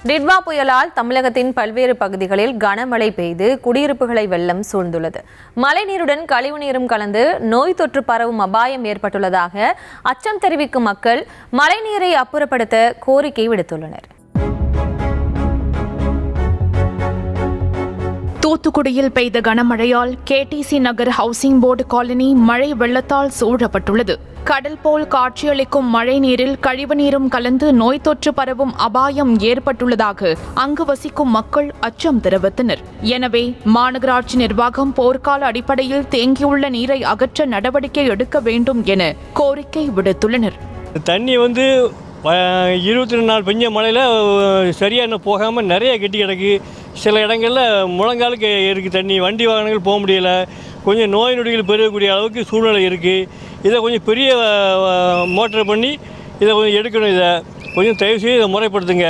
டிட்வா புயலால் தமிழகத்தின் பல்வேறு பகுதிகளில் கனமழை பெய்து குடியிருப்புகளை வெள்ளம் சூழ்ந்துள்ளது. மழைநீருடன் கழிவுநீரும் கலந்து நோய் தொற்று பரவும் அபாயம் ஏற்பட்டுள்ளதாக அச்சம் தெரிவிக்கும் மக்கள் மழைநீரை அப்புறப்படுத்த கோரிக்கை விடுத்துள்ளனர். தூத்துக்குடியில் பெய்த கனமழையால் கேடிசி நகர் ஹவுசிங் போர்டு காலனி மழை வெள்ளத்தால் சூழப்பட்டுள்ளது. கடல் போல் காட்சியளிக்கும் மழை நீரில் கழிவுநீரும் கலந்து நோய் தொற்று பரவும் அபாயம் ஏற்பட்டுள்ளதாக அங்கு வசிக்கும் மக்கள் அச்சம் தெரிவித்தனர். எனவே மாநகராட்சி நிர்வாகம் போர்க்கால அடிப்படையில் தேங்கியுள்ள நீரை அகற்ற நடவடிக்கை எடுக்க வேண்டும் என கோரிக்கை விடுத்துள்ளனர். தண்ணி 24 நாள் பெஞ்ச மழையில் சரியாக இன்னும் போகாமல் நிறைய கெட்டி கிடக்கு. சில இடங்களில் முழங்காலுக்கு இருக்குது தண்ணி, வண்டி வாகனங்கள் போக முடியலை. கொஞ்சம் நோய் நொடிகள் பெருகக்கூடிய அளவுக்கு சூழ்நிலை இருக்குது. இதை கொஞ்சம் பெரிய மோட்டர் பண்ணி இதை கொஞ்சம் எடுக்கணும். இதை கொஞ்சம் தயவுசெய்து இதை முறைப்படுத்துங்க.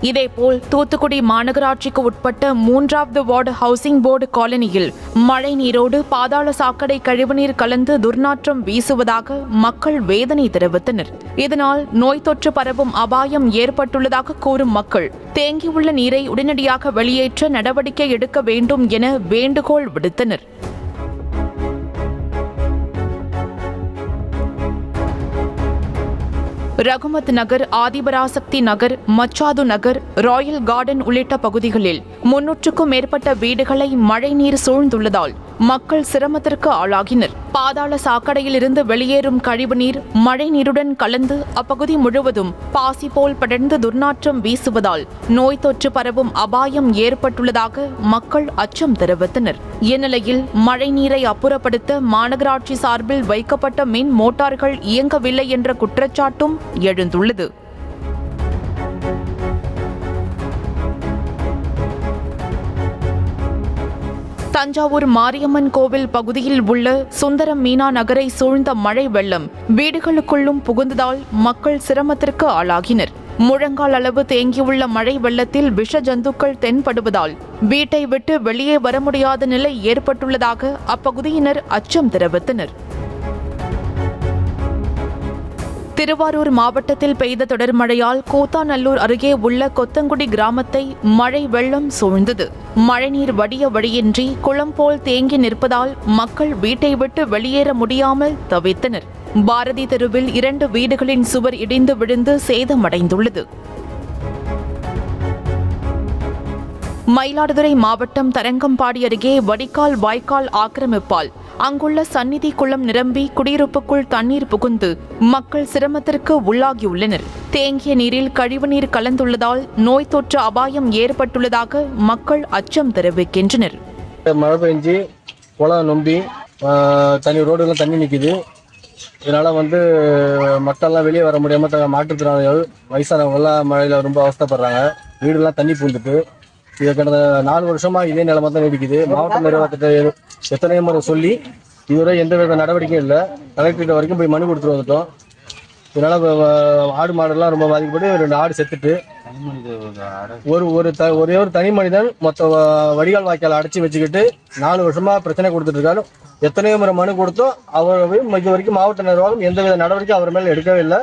இதேபோல் தூத்துக்குடி மாநகராட்சிக்கு உட்பட்ட 3வது வார்டு ஹவுசிங் போர்டு காலனியில் மழை நீரோடு பாதாள சாக்கடை கழிவுநீர் கலந்து துர்நாற்றம் வீசுவதாக மக்கள் வேதனை தெரிவித்தனர். இதனால் நோய் தொற்று பரவும் அபாயம் ஏற்பட்டுள்ளதாக கூறும் மக்கள் தேங்கியுள்ள நீரை உடனடியாக வெளியேற்ற நடவடிக்கை எடுக்க வேண்டும் என வேண்டுகோள் விடுத்தனர். ரகுமத் நகர், ஆதிபராசக்தி நகர், மச்சாது நகர், ராயல் கார்டன் உள்ளிட்ட பகுதிகளில் 300க்கும் மேற்பட்ட வீடுகளை மழைநீர் சூழ்ந்துள்ளதால் மக்கள் சிரமத்திற்கு ஆளாகினர். பாதாள சாக்கடையில் இருந்து வெளியேறும் கழிவுநீர் மழை நீருடன் கலந்து அப்பகுதி முழுவதும் பாசி போல் படர்ந்து துர்நாற்றம் வீசுவதால் நோய் தொற்று பரவும் அபாயம் ஏற்பட்டுள்ளதாக மக்கள் அச்சம் தெரிவித்தனர். இந்நிலையில் மழை நீரை அப்புறப்படுத்த மாநகராட்சி சார்பில் வைக்கப்பட்ட மின் மோட்டார்கள் இயங்கவில்லை என்ற குற்றச்சாட்டும் எழுந்துள்ளது. தஞ்சாவூர் மாரியம்மன் கோவில் பகுதியில் உள்ள சுந்தரம் மீனா நகரை சூழ்ந்த மழை வெள்ளம் வீடுகளுக்குள்ளும் புகுந்ததால் மக்கள் சிரமத்திற்கு ஆளாகினர். முழங்கால் அளவு தேங்கியுள்ள மழை வெள்ளத்தில் விஷ ஜந்துக்கள் தென்படுவதால் வீட்டை விட்டு வெளியே வர முடியாத நிலை ஏற்பட்டுள்ளதாக அப்பகுதியினர் அச்சம் தெரிவித்தனர். திருவாரூர் மாவட்டத்தில் பெய்த தொடர் மழையால் கூத்தாநல்லூர் அருகே உள்ள கொத்தங்குடி கிராமத்தை மழை வெள்ளம் சூழ்ந்தது. மழைநீர் வடிய வழியின்றி குளம் போல் தேங்கி நிற்பதால் மக்கள் வீட்டை விட்டு வெளியேற முடியாமல் தவித்தனர். பாரதி தெருவில் 2 வீடுகளின் சுவர் இடிந்து விழுந்து சேதமடைந்துள்ளது. மயிலாடுதுறை மாவட்டம் தரங்கம்பாடி அருகே வடிகால் வாய்க்கால் ஆக்கிரமிப்பால் அங்குள்ள சந்நிதி குளம் நிரம்பி குடியிருப்புக்குள் தண்ணீர் புகுந்து மக்கள் சிரமத்திற்கு உள்ளாகியுள்ளனர். தேங்கிய நீரில் கழிவுநீர் கலந்துள்ளதால் நோய் தொற்று அபாயம் ஏற்பட்டுள்ளதாக மக்கள் அச்சம் தெரிவிக்கின்றனர். மழை பெஞ்சு குளம் நொம்பி தண்ணி ரோடுலாம் தண்ணி நிற்குது. இதனால் மக்கள்லாம் வெளியே வர முடியாமல் மாற்றுத்திறனாளிகள் வயசானவங்கெல்லாம் மழையில் ரொம்ப அவஸ்தைப்படுறாங்க. வீடுலாம் தண்ணி பூந்துட்டு இதை கடந்த 4 வருஷமாக இதே நிலைமை தான் நீடிக்குது. மாவட்ட நிர்வாகத்திட்ட எத்தனையோ முறை சொல்லி இதுவரை எந்த வித நடவடிக்கையும் இல்லை. கலெக்டர் வரைக்கும் போய் மனு கொடுத்துட்டு வந்துட்டோம். இதனால் ஆடு மாடுலாம் ரொம்ப பாதிக்கப்பட்டு 2 ஆடு செத்துட்டு ஒரே ஒரு தனி மனிதன் மொத்த வடிகால் வாய்க்கால் அடைச்சி வச்சுக்கிட்டு 4 வருஷமாக பிரச்சனை கொடுத்துட்டு இருக்காரு. எத்தனையோ முறை மனு கொடுத்தோம். அவர் இது வரைக்கும் மாவட்ட நிர்வாகம் எந்தவித நடவடிக்கையும் அவர் மேலே எடுக்கவே இல்லை.